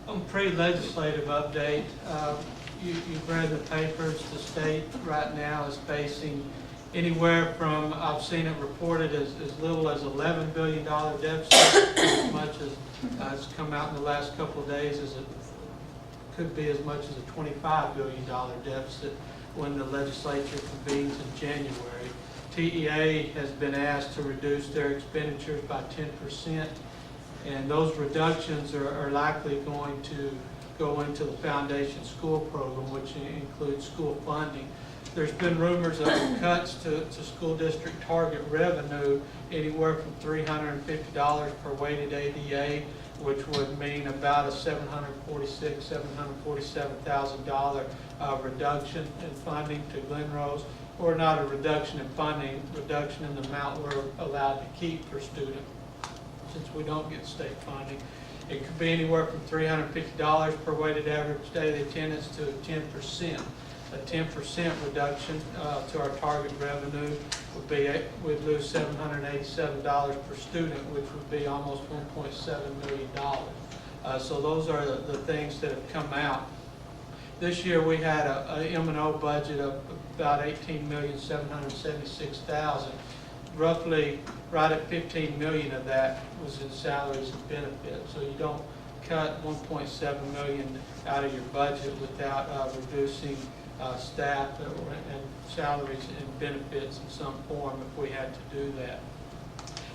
On pre-legislative update, you've read the papers. The state right now is facing anywhere from, I've seen it reported as little as $11 billion deficit, as much as it's come out in the last couple of days as it could be as much as a $25 billion deficit when the legislature convenes in January. TEA has been asked to reduce their expenditures by 10%, and those reductions are likely going to go into the foundation school program, which includes school funding. There's been rumors of cuts to school district target revenue anywhere from $350 per weighted ADA, which would mean about a $747,000 reduction in funding to Glen Rose, or not a reduction in funding, reduction in the amount we're allowed to keep per student, since we don't get state funding. It could be anywhere from $350 per weighted average daily attendance to 10%. A 10% reduction to our target revenue would be, we'd lose $787 per student, which would be almost $1.7 million. So those are the things that have come out. This year we had a M&O budget of about $18,776,000. Roughly right at $15 million of that was in salaries and benefits. So you don't cut $1.7 million out of your budget without reducing staff and salaries and benefits in some form if we had to do that.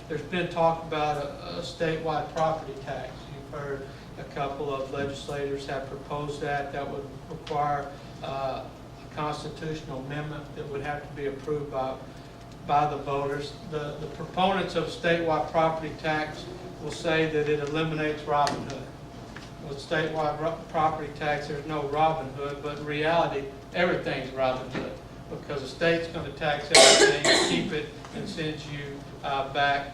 There's been talk about a statewide property tax. You've heard a couple of legislators have proposed that. That would require a constitutional amendment that would have to be approved by the voters. The proponents of a statewide property tax will say that it eliminates Robin Hood. With statewide property tax, there's no Robin Hood, but in reality, everything's Robin Hood, because the state's going to tax everything, keep it, and send you back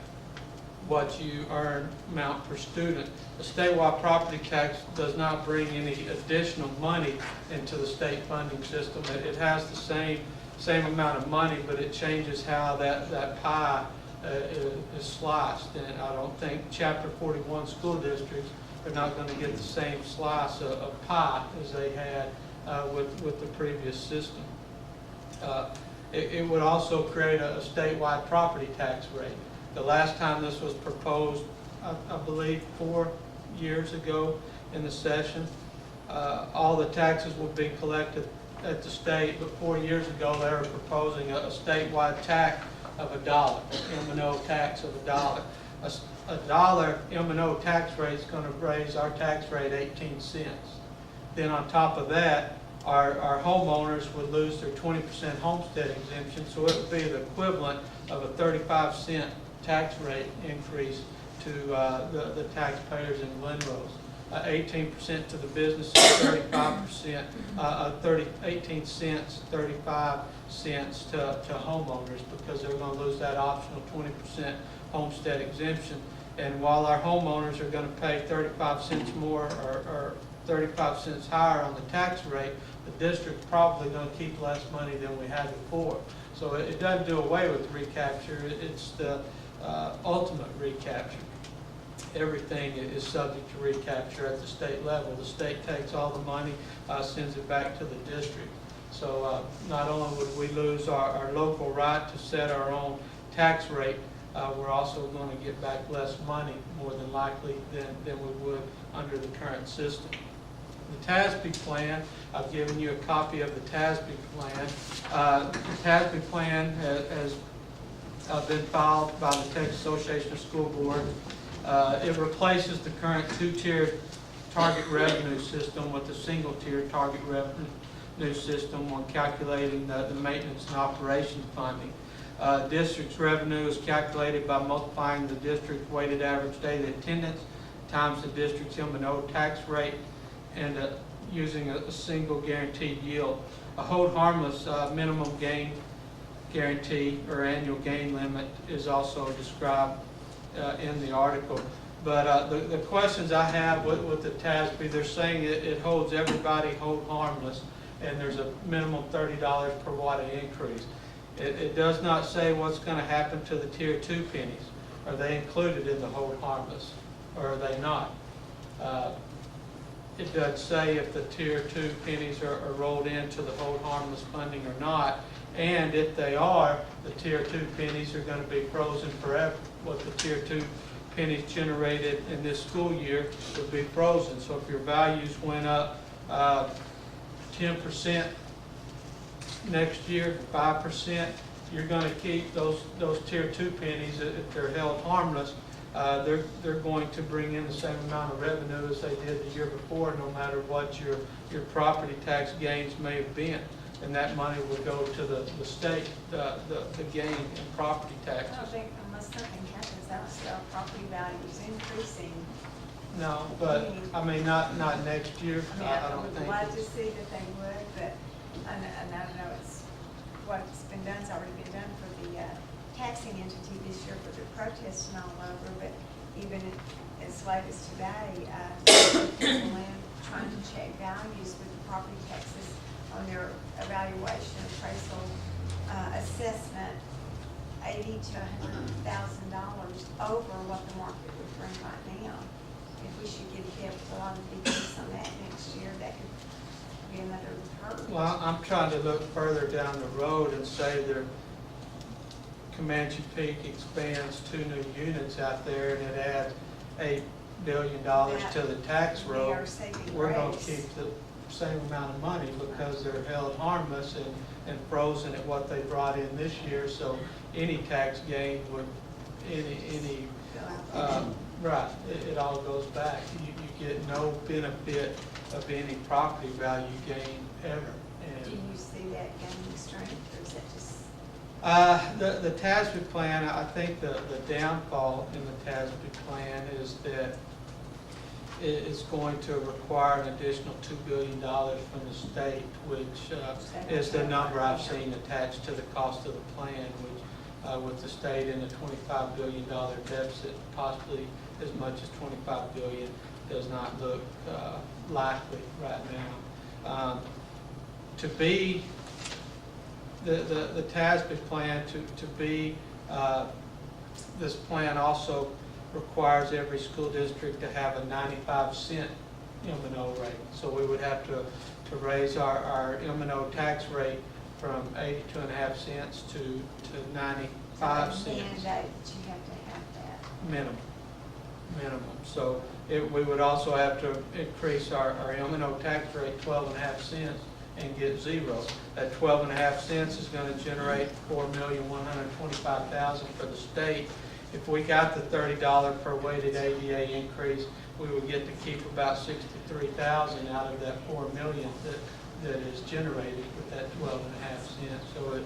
what you earn amount per student. The statewide property tax does not bring any additional money into the state funding system. It has the same amount of money, but it changes how that pie is sliced. And I don't think Chapter 41 school districts are not going to get the same slice of pie as they had with the previous system. It would also create a statewide property tax rate. The last time this was proposed, I believe 4 years ago in the session, all the taxes would be collected at the state, but 4 years ago they were proposing a statewide tax of $1, M&O tax of $1. A $1 M&O tax rate is going to raise our tax rate 18 cents. Then on top of that, our homeowners would lose their 20% homestead exemption, so it would be the equivalent of a 35-cent tax rate increase to the taxpayers in Glen Rose. 18% to the businesses, 35%, 18 cents, 35 cents to homeowners, because they're going to lose that optional 20% homestead exemption. And while our homeowners are going to pay 35 cents more or 35 cents higher on the tax rate, the district's probably going to keep less money than we had before. So it doesn't do away with recapture. It's the ultimate recapture. Everything is subject to recapture at the state level. The state takes all the money, sends it back to the district. So not only would we lose our local right to set our own tax rate, we're also going to get back less money, more than likely, than we would under the current system. The TASB plan, I've given you a copy of the TASB plan. The TASB plan has been filed by the Texas Association of School Boards. It replaces the current two-tiered target revenue system with a single-tiered target revenue system when calculating the maintenance and operation funding. District's revenue is calculated by multiplying the district's weighted average daily attendance times the district's M&O tax rate and using a single guaranteed yield. A hold harmless minimum gain guarantee or annual gain limit is also described in the article. But the questions I have with the TASB, they're saying it holds everybody hold harmless, and there's a minimum $30 per watt increase. It does not say what's going to happen to the tier 2 pennies. Are they included in the hold harmless, or are they not? it does say if the tier 2 pennies are rolled into the hold harmless funding or not. And if they are, the tier 2 pennies are going to be frozen forever. What the tier 2 pennies generated in this school year will be frozen. So if your values went up 10% next year, 5%, you're going to keep those tier 2 pennies. If they're held harmless, they're going to bring in the same amount of revenue as they did the year before, no matter what your property tax gains may have been. And that money will go to the state, the gain in property taxes. I don't think, unless something happens, I don't see our property values increasing. No, but, I mean, not next year. I I don't would think like to it's- see that they would, but I know it's, what's been done's already been done for the taxing entity this year for the protests and all over, but even as late as today, people in trying to check values with the property taxes on their evaluation appraisal assessment, $80,000 to $100,000 over what the market would bring right now. If we should get hit with a lot of decrease on that next year, that could be another hurdle. Well, I'm trying to look further down the road and say there, Comanche Peak expands 2 new units out there and it adds $8 billion to the tax They roll. are saving We're going to grace. keep the same amount of money because they're held harmless and frozen at what they brought in this year. So any tax gain would, any right, it all goes back. You get no benefit of any property value gain ever. Do you see that gaining strength, or is that just? The TASB plan, I think the downfall in the TASB plan is that it's going to require an additional $2 billion from the state, which is the number I've seen attached to the cost of the plan, which with the state in a $25 billion deficit, possibly as much as $25 billion, does not look likely right now. To be the TASB plan to be, this plan also requires every school district to have a 95-cent M&O rate. So we would have to raise our M&O tax rate from 82.5 cents to 95 cents. Mandate that you have to have that. Minimum. So we would also have to increase our M&O tax rate 12.5 cents and get zero. That 12.5 cents is going to generate $4,125,000 for the state. If we got the $30 per weighted ADA increase, we would get to keep about $63,000 out of that $4 million that is generated with that 12.5 cents. So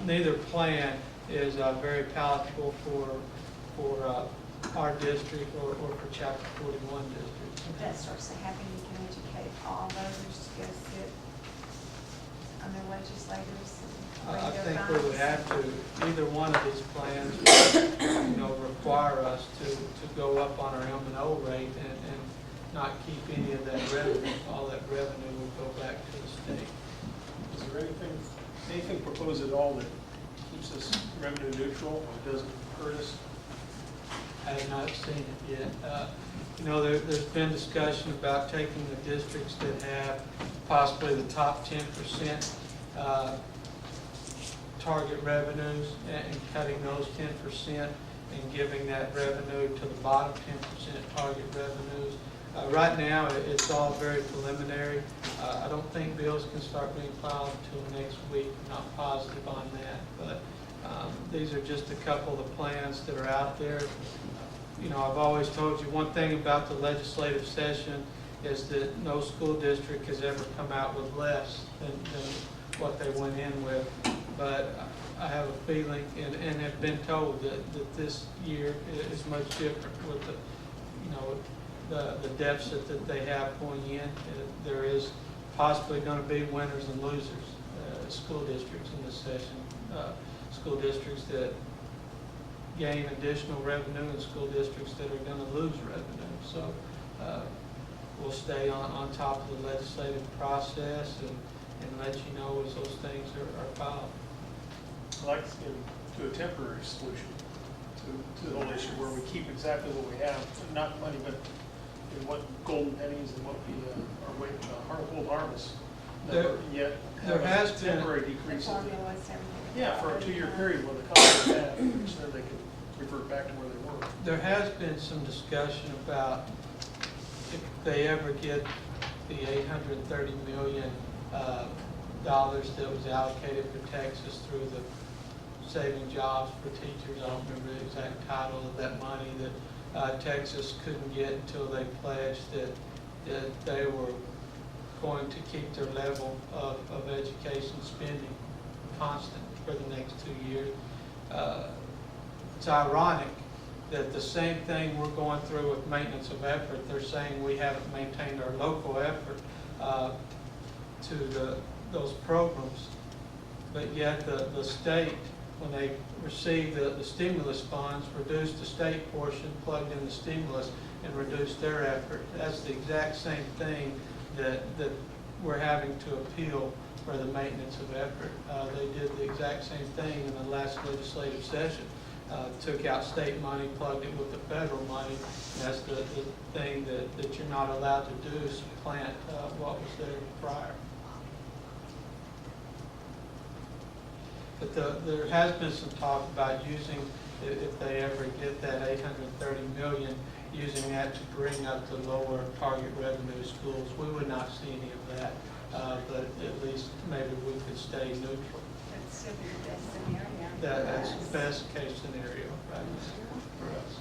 neither plan is very palatable for our district or for Chapter 41 district. If that starts to happen, you can educate all voters to go sit on their legislators and I read their think we would minds. have to, either one of these plans, require us to go up on our M&O rate and not keep any of that revenue. All that revenue would go back to the state. Is there anything proposed at all that keeps us revenue neutral or doesn't hurt us? I have not seen it yet. There's been discussion about taking the districts that have possibly the top 10% target revenues and cutting those 10% and giving that revenue to the bottom 10% target revenues. Right now, it's all very preliminary. I don't think bills can start being filed until next week. I'm not positive on that, but these are just a couple of the plans that are out there. I've always told you one thing about the legislative session is that no school district has ever come out with less than what they went in with. But I have a feeling and have been told that this year is much different with the deficit that they have going in. There is possibly going to be winners and losers, school districts in this session. School districts that gain additional revenue and school districts that are going to lose revenue. So we'll stay on top of the legislative process and let you know as those things are filed. I'd like to a temporary solution to the whole issue where we keep exactly what we have, not money, but and what golden pennies and what we are waiting, hold harvest. There- Never yet there have has a been- temporary The decrease in the, formulas, everything. yeah, for a 2-year period where the costs are bad, which then they can revert back to where they were. There has been some discussion about if they ever get the $830 million dollars that was allocated for Texas through the Saving Jobs for Teachers. I don't remember the exact title of that money that Texas couldn't get until they pledged that they were going to keep their level of education spending constant for the next 2 years. It's ironic that the same thing we're going through with maintenance of effort, they're saying we haven't maintained our local effort to those programs, but yet the state, when they received the stimulus funds, reduced the state portion, plugged in the stimulus, and reduced their effort. That's the exact same thing that we're having to appeal for the maintenance of effort. They did the exact same thing in the last legislative session. Took out state money, plugged it with the federal money. And that's the thing that you're not allowed to do, is supplant what was there prior. But there has been some talk about using, if they ever get that $830 million, using that to bring up the lower target revenue schools. We would not see any of that, but at least maybe we could stay neutral. That's still the best scenario. That's the best case scenario, right, for us.